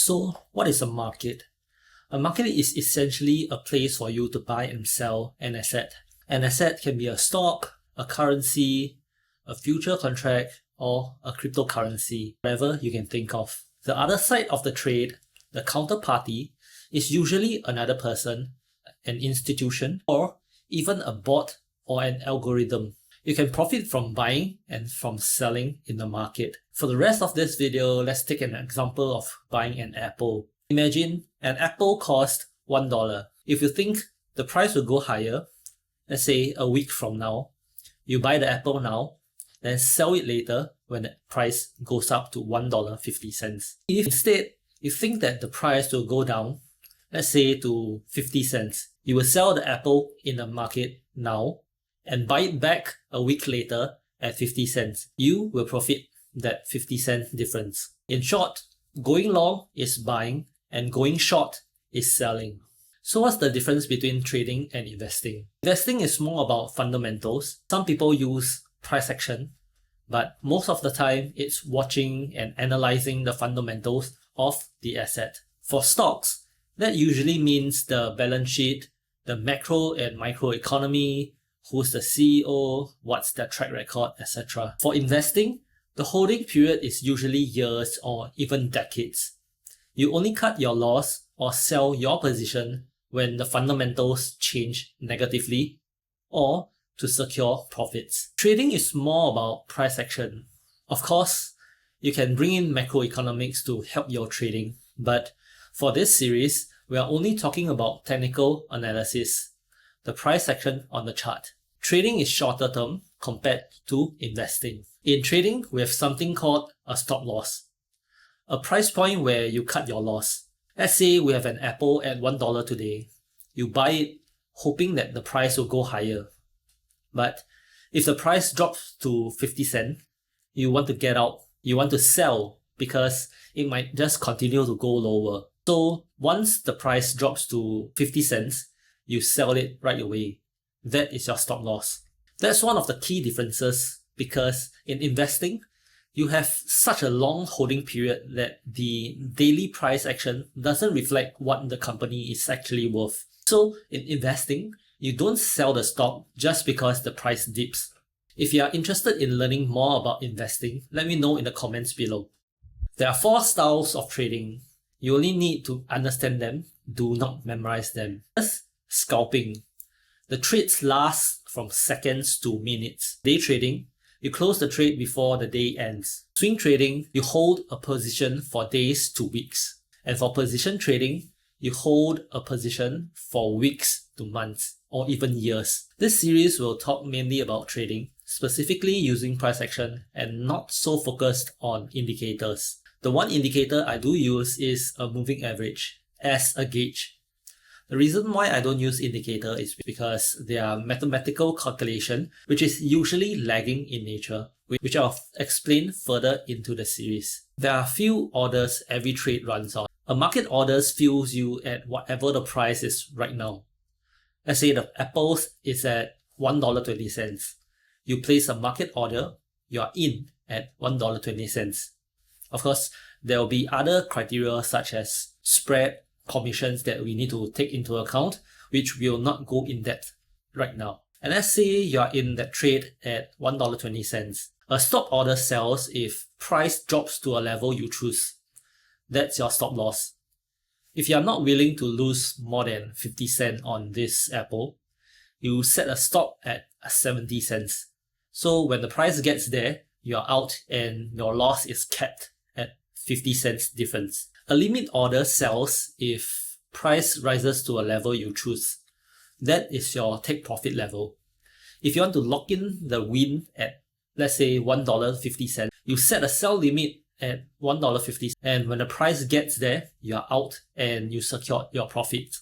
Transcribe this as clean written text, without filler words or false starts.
So what is a market? A market is essentially a place for you to buy and sell an asset. An asset can be a stock, a currency, a future contract, or a cryptocurrency, whatever you can think of. The other side of the trade, the counterparty, is usually another person, an institution, or even a bot or an algorithm. You can profit from buying and from selling in the market. For the rest of this video, let's take an example of buying an apple. Imagine an apple cost $1. If you think the price will go higher, let's say a week from now, you buy the apple now, then sell it later when the price goes up to $1.50. If instead you think that the price will go down, let's say to 50 cents, you will sell the apple in the market now and buy it back a week later at 50 cents. You will profit that 50-cent difference. In short, going long is buying and going short is selling. So what's the difference between trading and investing? Investing is more about fundamentals. Some people use price action, but most of the time it's watching and analyzing the fundamentals of the asset. For stocks, that usually means the balance sheet, the macro and micro economy, who's the CEO, what's their track record, etc. For investing, the holding period is usually years or even decades. You only cut your loss or sell your position when the fundamentals change negatively or to secure profits. Trading is more about price action. Of course, you can bring in macroeconomics to help your trading, but for this series, we are only talking about technical analysis, the price action on the chart. Trading is shorter term compared to investing. In trading, we have something called a stop loss, a price point where you cut your loss. Let's say we have an apple at $1 today. You buy it hoping that the price will go higher. But if the price drops to 50 cents, you want to get out. You want to sell because it might just continue to go lower. So once the price drops to 50 cents, you sell it right away. That is your stop loss. That's one of the key differences because in investing, you have such a long holding period that the daily price action doesn't reflect what the company is actually worth. So in investing, you don't sell the stock just because the price dips. If you are interested in learning more about investing, let me know in the comments below. There are 4 styles of trading. You only need to understand them, do not memorize them. First, scalping. The trades last from seconds to minutes. Day trading, you close the trade before the day ends. Swing trading, you hold a position for days to weeks. And for position trading, you hold a position for weeks to months or even years. This series will talk mainly about trading, specifically using price action and not so focused on indicators. The one indicator I do use is a moving average as a gauge. The reason why I don't use indicator is because they are mathematical calculation which is usually lagging in nature, which I'll explain further into the series. There are few orders every trade runs on. A market order fills you at whatever the price is right now. Let's say the apples is at $1.20. You place a market order, you are in at $1.20. Of course, there will be other criteria such as spread, commissions that we need to take into account, which we will not go in depth right now. And let's say you are in that trade at $1.20. A stop order sells if price drops to a level you choose. That's your stop loss. If you are not willing to lose more than 50 cents on this apple, you set a stop at 70 cents. So when the price gets there, you are out and your loss is capped at 50 cents difference. A limit order sells if price rises to a level you choose. That is your take profit level. If you want to lock in the win at, let's say, $1.50, you set a sell limit at $1.50, and when the price gets there, you are out and you secure your profit.